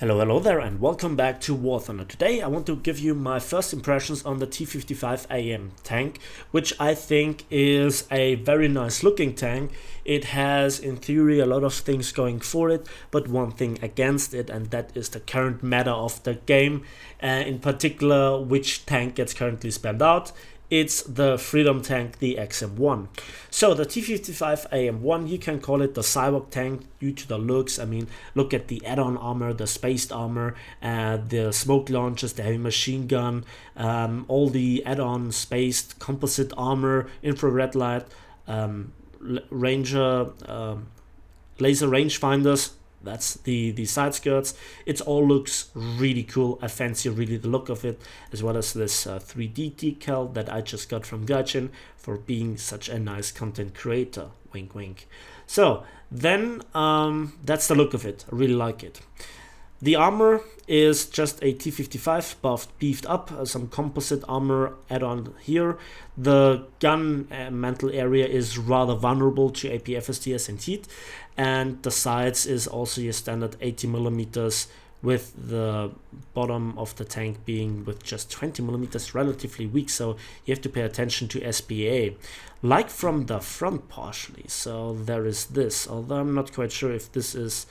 Hello there and welcome back to War Thunder. Today I want to give you my first impressions on the T-55AM tank, which I think is a very nice looking tank. It has in theory a lot of things going for it, but one thing against it, and that is the current meta of the game, in particular which tank gets currently spammed out. It's the Freedom tank, the XM1. So the T-55AM-1, you can call it the Cyborg tank due to the looks. I mean, look at the add-on armor, the spaced armor, the smoke launchers, the heavy machine gun, all the add-on spaced composite armor, infrared light, ranger, laser rangefinders. That's the side skirts. It all looks really cool. I fancy really the look of it, as well as this 3D decal that I just got from Gaijin for being such a nice content creator. Wink wink. So then that's the look of it. I really like it. The armor is just a T-55 beefed up, some composite armor add-on here. The gun mantle area is rather vulnerable to AP FSTS and heat, and the sides is also your standard 80mm with the bottom of the tank being with just 20mm, relatively weak, so you have to pay attention to SPA. Like from the front partially, so there is this, although I'm not quite sure if this is...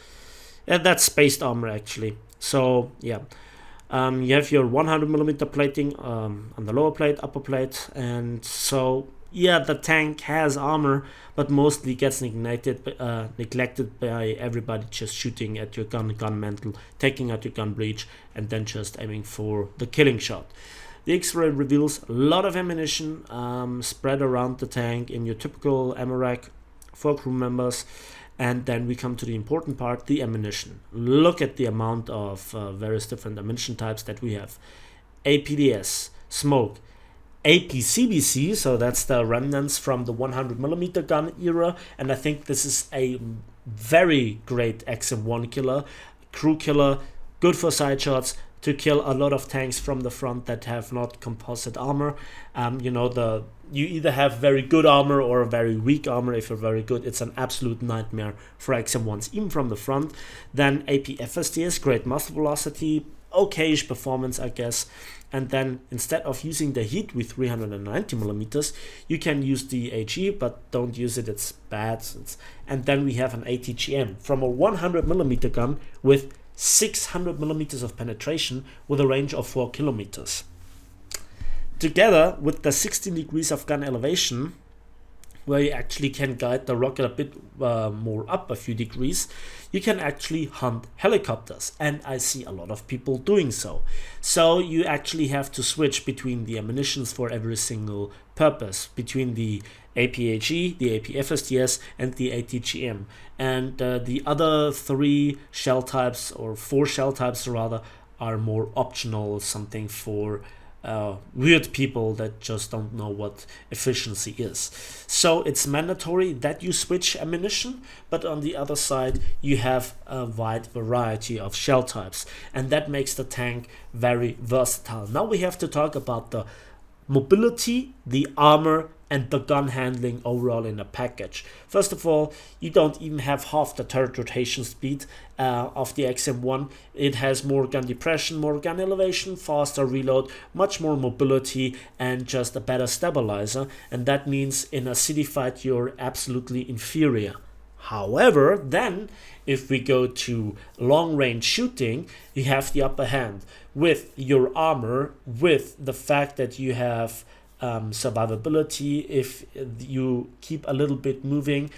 that's spaced armor actually. So yeah, you have your 100mm plating on the lower plate, upper plate, and so yeah, the tank has armor, but mostly gets neglected by everybody just shooting at your gun mantle, taking out your gun breech, and then just aiming for the killing shot. The X-ray reveals a lot of ammunition spread around the tank in your typical ammo rack for crew members. And then we come to the important part, the ammunition. Look at the amount of various different ammunition types that we have. APDS, smoke, APCBC, so that's the remnants from the 100mm gun era, and I think this is a very great XM1 killer, crew killer, good for side shots, to kill a lot of tanks from the front that have not composite armor. You either have very good armor or very weak armor. If you're very good, it's an absolute nightmare for XM1s, even from the front. Then AP FSTS, great muzzle velocity, okayish performance, I guess. And then instead of using the heat with 390mm, you can use the HE, but don't use it, it's bad. And then we have an ATGM from a 100mm gun with 600mm of penetration with a range of 4 kilometers. Together with the 16 degrees of gun elevation, where you actually can guide the rocket a bit more up a few degrees, you can actually hunt helicopters, and I see a lot of people doing so. So you actually have to switch between the ammunitions for every single purpose, between the APHE, the APFSTS, and the ATGM. And the other 3 shell types, or 4 shell types rather, are more optional, something for weird people that just don't know what efficiency is. So it's mandatory that you switch ammunition, but on the other side you have a wide variety of shell types, and that makes the tank very versatile. Now we have to talk about the mobility, the armor, and the gun handling overall in a package. First of all, you don't even have half the turret rotation speed of the XM1. It has more gun depression, more gun elevation, faster reload, much more mobility, and just a better stabilizer, and that means in a city fight you're absolutely inferior. However, then if we go to long range shooting, you have the upper hand with your armor, with the fact that you have survivability if you keep a little bit moving,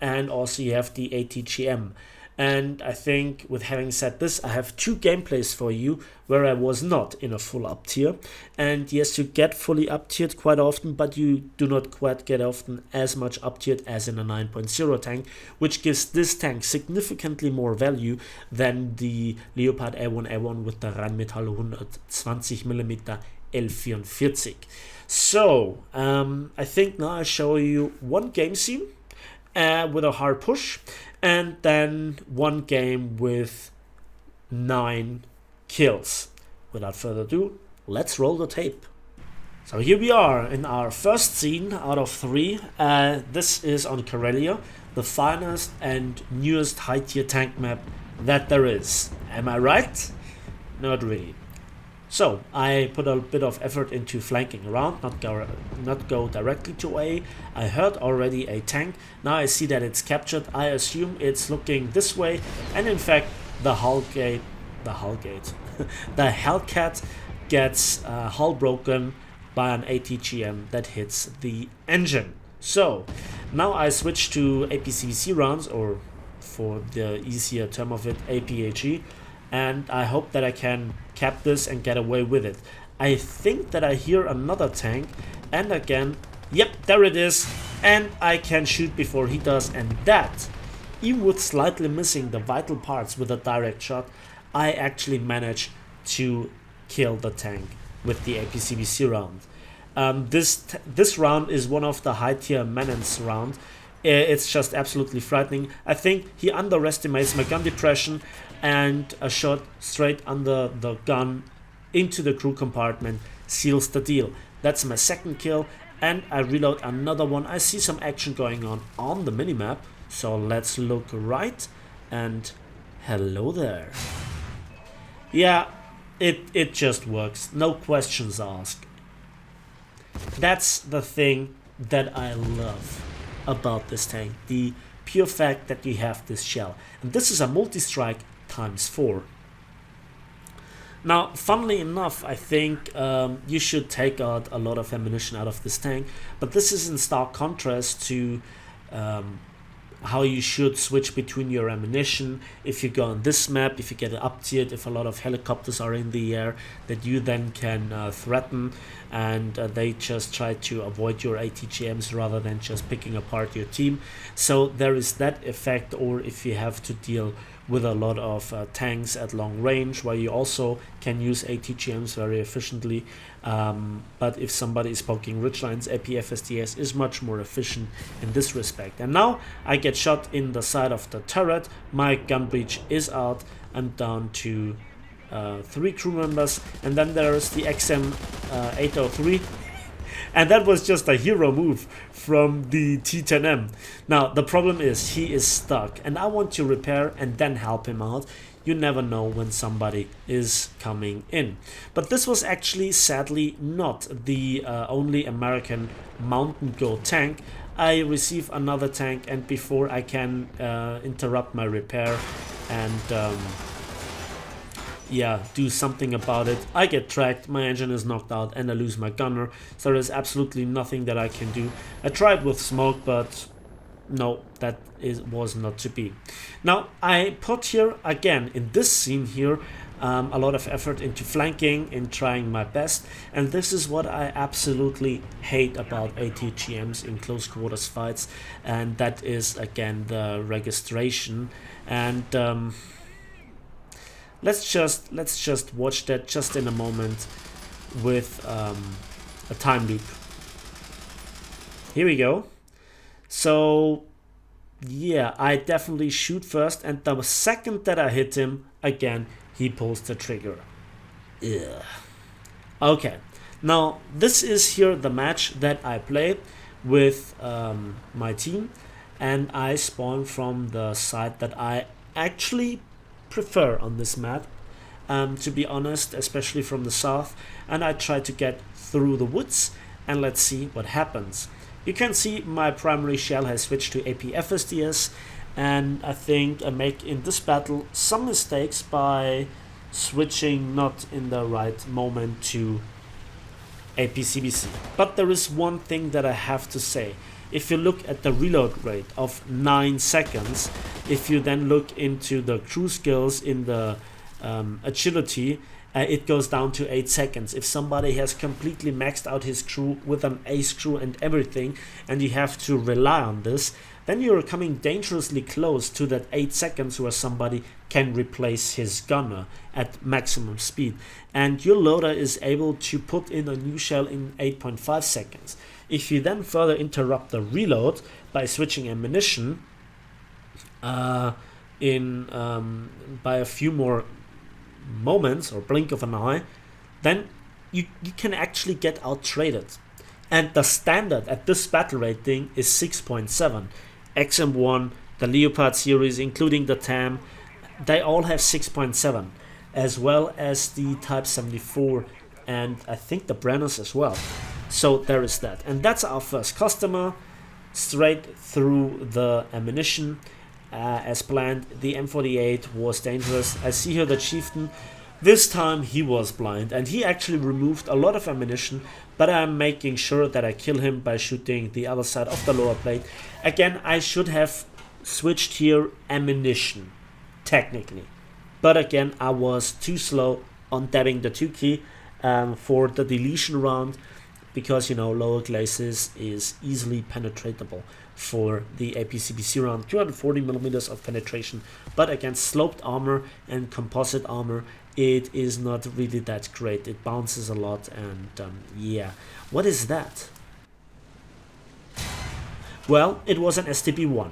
and also you have the ATGM. And I think with having said this, I have 2 gameplays for you where I was not in a full up tier. And yes, you get fully up tiered quite often, but you do not quite get often as much up tiered as in a 9.0 tank, which gives this tank significantly more value than the Leopard A1A1 with the Rheinmetall 120mm L44. So I think now I show you one game scene with a hard push, and then one game with 9 kills. Without further ado, let's roll the tape. So here we are in our first scene out of 3. This is on Karelia, the finest and newest high tier tank map that there is. Am I right? Not really. So I put a bit of effort into flanking around, not go directly to A. I heard already a tank. Now I see that it's captured. I assume it's looking this way, and in fact the the Hellcat gets hull broken by an ATGM that hits the engine. So now I switch to APCBC rounds, or for the easier term of it, APHE, and I hope that I can cap this and get away with it. I think that I hear another tank, and again, yep, there it is, and I can shoot before he does, and that, even with slightly missing the vital parts with a direct shot, I actually managed to kill the tank with the APCBC round. This round is one of the high tier menace round. It's just absolutely frightening. I think he underestimates my gun depression, and a shot straight under the gun into the crew compartment seals the deal. That's my second kill, and I reload another one. I see some action going on the minimap, so let's look right, and hello there. Yeah, it just works, no questions asked. That's the thing that I love about this tank, the pure fact that you have this shell, and this is a multi-strike ×4. Now, funnily enough, I think you should take out a lot of ammunition out of this tank, but this is in stark contrast to how you should switch between your ammunition. If you go on this map, if you get it up tiered, if a lot of helicopters are in the air that you then can threaten, and they just try to avoid your ATGMs rather than just picking apart your team. So there is that effect. Or if you have to deal with a lot of tanks at long range, where you also can use ATGMs very efficiently, but if somebody is poking ridgelines, AP-FSDS is much more efficient in this respect. And now I get shot in the side of the turret, my gun breach is out, I'm down to 3 crew members, and then there's the XM803, and that was just a hero move from the T-10M. Now the problem is he is stuck, and I want to repair and then help him out. You never know when somebody is coming in. But this was actually sadly not the only American mountain goat tank. I receive another tank, and before I can interrupt my repair and yeah, do something about it, I get tracked, my engine is knocked out, and I lose my gunner. So there's absolutely nothing that I can do. I tried with smoke, but no, that was not to be. Now I put here again in this scene here a lot of effort into flanking and trying my best, and this is what I absolutely hate about ATGMs in close quarters fights, and that is again the registration. And let's just watch that just in a moment with a time loop. Here we go. So yeah, I definitely shoot first, and the second that I hit him, again he pulls the trigger. Ugh. Okay, now this is here the match that I play with my team, and I spawn from the side that I actually prefer on this map, to be honest, especially from the south, and I try to get through the woods, and let's see what happens. You can see my primary shell has switched to AP-FSDS, and I think I make in this battle some mistakes by switching not in the right moment to APCBC. But there is one thing that I have to say. If you look at the reload rate of 9 seconds, if you then look into the crew skills in the agility, it goes down to 8 seconds. If somebody has completely maxed out his crew with an ace crew and everything, and you have to rely on this, then you're coming dangerously close to that 8 seconds where somebody can replace his gunner at maximum speed. And your loader is able to put in a new shell in 8.5 seconds. If you then further interrupt the reload by switching ammunition by a few more moments or blink of an eye, then you can actually get out traded. And the standard at this battle rating is 6.7. XM1, the Leopard series, including the TAM, they all have 6.7, as well as the Type 74, and I think the Brenners as well. So there is that, and that's our first customer. Straight through the ammunition, as planned. The M48 was dangerous. I see here the Chieftain. This time he was blind, and he actually removed a lot of ammunition, but I'm making sure that I kill him by shooting the other side of the lower plate. Again, I should have switched here ammunition, technically. But again, I was too slow on dabbing the 2 key for the deletion round, because, you know, lower glacis is easily penetratable for the APCBC round. 240 millimeters of penetration, but against sloped armor and composite armor, it is not really that great. It bounces a lot, and yeah. What is that? Well, it was an STB-1.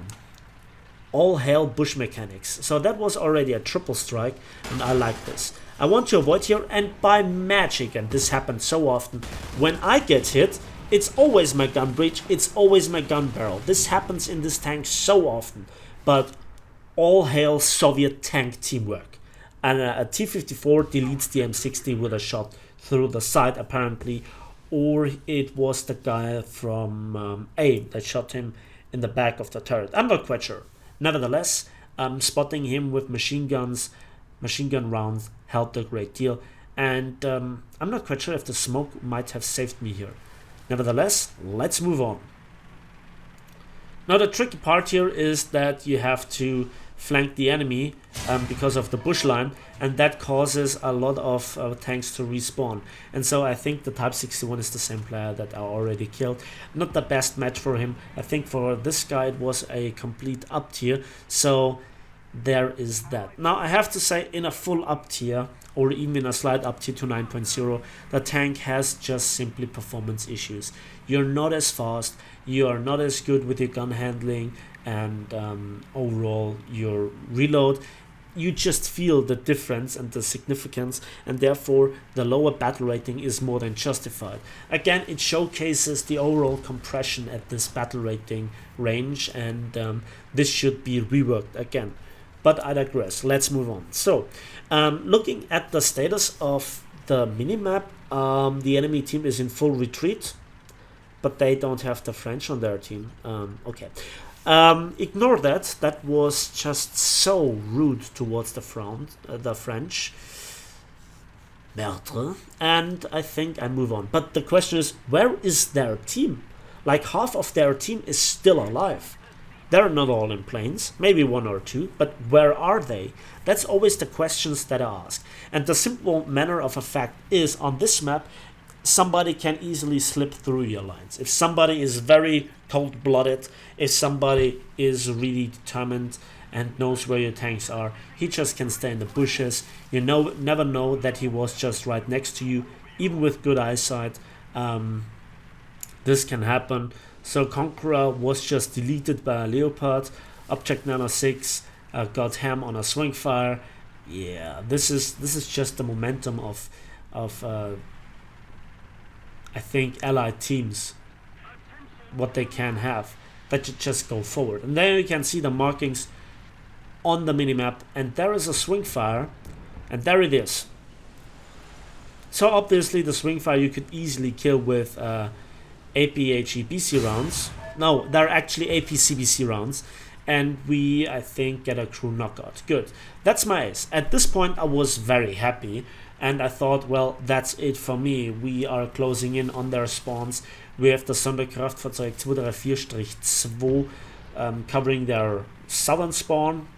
All hail bush mechanics. So that was already a triple strike, and I like this. I want to avoid here, and by magic, and this happens so often, when I get hit, it's always my gun breech, it's always my gun barrel. This happens in this tank so often, but all hail Soviet tank teamwork. And a T-54 deletes the M60 with a shot through the side, apparently, or it was the guy from A that shot him in the back of the turret. I'm not quite sure. Nevertheless, spotting him with machine gun rounds helped a great deal, and I'm not quite sure if the smoke might have saved me here. Nevertheless, let's move on. Now the tricky part here is that you have to flank the enemy because of the bush line, and that causes a lot of tanks to respawn. And so I think the Type 61 is the same player that I already killed. Not the best match for him. I think for this guy it was a complete up tier, so there is that. Now I have to say, in a full up tier, or even in a slight up tier to 9.0, the tank has just simply performance issues. You're not as fast, you are not as good with your gun handling, and overall your reload. You just feel the difference and the significance, and therefore the lower battle rating is more than justified. Again, it showcases the overall compression at this battle rating range, and this should be reworked again. But I digress. Let's move on. So, looking at the status of the minimap, the enemy team is in full retreat, but they don't have the French on their team. Okay. Ignore that. That was just so rude towards the French. Meurtre. And I think I move on. But the question is, where is their team? Like, half of their team is still alive. They're not all in planes, maybe one or two, but where are they? That's always the questions that I ask. And the simple matter of a fact is, on this map, somebody can easily slip through your lines. If somebody is very cold-blooded, if somebody is really determined and knows where your tanks are, he just can stay in the bushes. You never know that he was just right next to you, even with good eyesight. This can happen. So Conqueror was just deleted by a Leopard. Object 906 got ham on a swing fire. Yeah, this is just the momentum of I think allied teams, what they can have, that you just go forward. And there you can see the markings on the minimap, and there is a swing fire, and there it is. So obviously the swing fire you could easily kill with APHEBC rounds. No, they're actually APCBC rounds, and we, I think, get a crew knockout. Good. That's my ace. At this point I was very happy, and I thought, well, that's it for me. We are closing in on their spawns. We have the Sonderkraftfahrzeug 234-2 covering their southern spawn,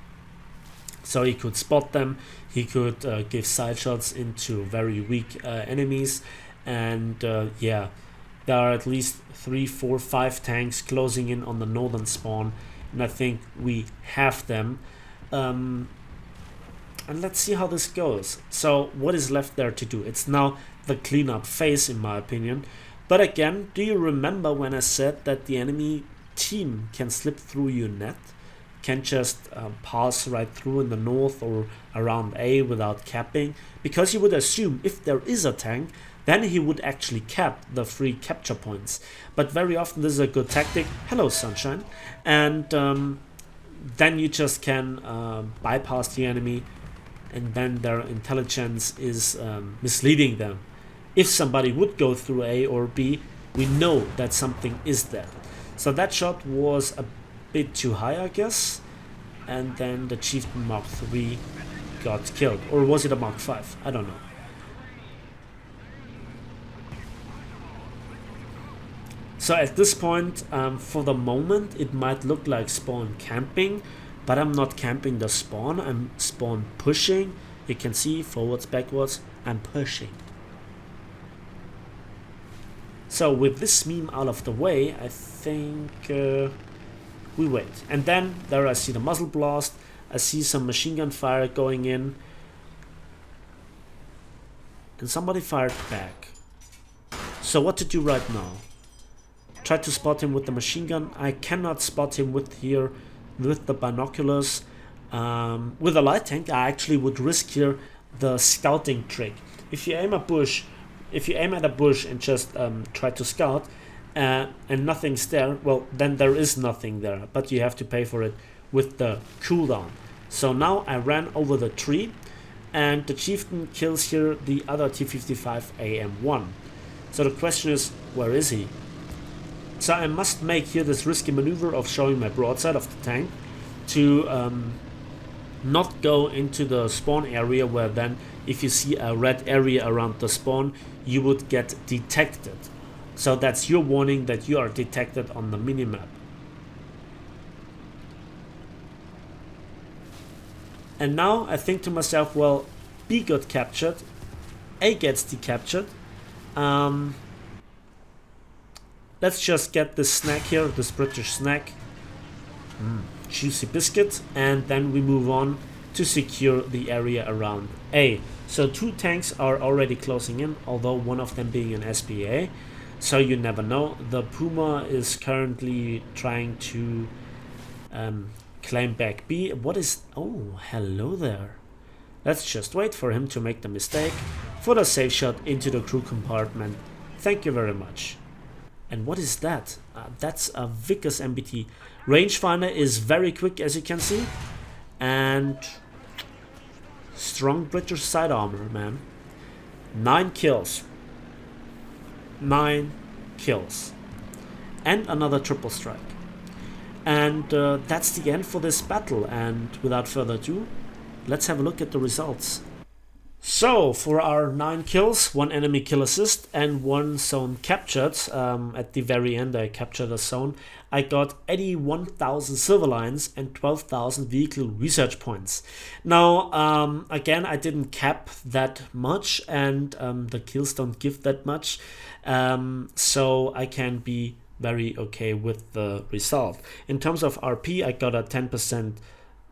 so he could spot them. He could give side shots into very weak enemies, and yeah, there are at least 3, 4, 5 tanks closing in on the northern spawn, and I think we have them. And let's see how this goes. So what is left there to do? It's now the cleanup phase, in my opinion. But again, do you remember when I said that the enemy team can slip through your net? Can just pass right through in the north or around A without capping? Because you would assume if there is a tank, then he would actually cap the free capture points. But very often this is a good tactic. Hello, sunshine. And then you just can bypass the enemy, and then their intelligence is misleading them. If somebody would go through A or B, we know that something is there. So that shot was a bit too high, I guess, and then the Chieftain Mark III got killed. Or was it a Mark V? I don't know. So at this point, for the moment, it might look like spawn camping, but I'm not camping the spawn, I'm spawn pushing. You can see forwards, backwards, I'm pushing. So with this meme out of the way, I think we wait. And then there I see the muzzle blast, I see some machine gun fire going in, and somebody fired back. So what to do right now? Try to spot him with the machine gun. I cannot spot him with the binoculars. With a light tank, I actually would risk here the scouting trick. If you aim a bush and just try to scout and nothing's there, well, then there is nothing there, but you have to pay for it with the cooldown. So now I ran over the tree, and the Chieftain kills here the other T-55AM-1. So the question is, where is he? So I must make here this risky maneuver of showing my broadside of the tank to not go into the spawn area, where then if you see a red area around the spawn, you would get detected. So that's your warning that you are detected on the minimap. And now I think to myself, well, B got captured, A gets decaptured. Let's just get this snack here, this British snack. Juicy biscuit, and then we move on to secure the area around A. So 2 tanks are already closing in, although one of them being an SPA. So you never know. The Puma is currently trying to claim back B. What is... Oh, hello there. Let's just wait for him to make the mistake for the safe shot into the crew compartment. Thank you very much. And what is that? That's a Vickers MBT. Rangefinder is very quick, as you can see. And strong British side armor, man. 9 kills. 9 kills. And another triple strike. And that's the end for this battle. And without further ado, let's have a look at the results. So for our 9 kills, 1 enemy kill assist and 1 zone captured. At the very end I captured a zone. I got 81,000 silver lines and 12,000 vehicle research points. Now again, I didn't cap that much, and the kills don't give that much, so I can be very okay with the result. In terms of RP, I got a 10%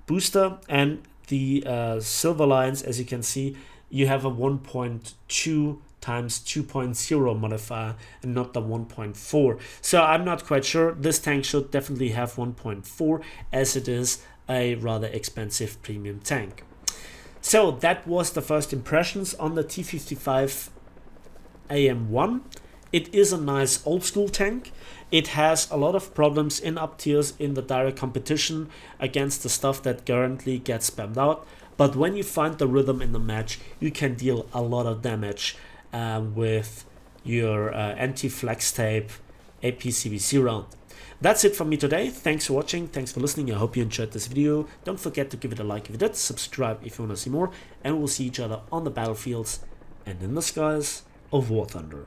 booster, and the silver lines, as you can see, you have a 1.2 times 2.0 modifier and not the 1.4. So I'm not quite sure. This tank should definitely have 1.4, as it is a rather expensive premium tank. So that was the first impressions on the T-55AM-1. It is a nice old school tank. It has a lot of problems in up tiers in the direct competition against the stuff that currently gets spammed out. But when you find the rhythm in the match, you can deal a lot of damage with your anti-flex tape APCBC round. That's it from me today. Thanks for watching. Thanks for listening. I hope you enjoyed this video. Don't forget to give it a like if you did. Subscribe if you want to see more. And we'll see each other on the battlefields and in the skies of War Thunder.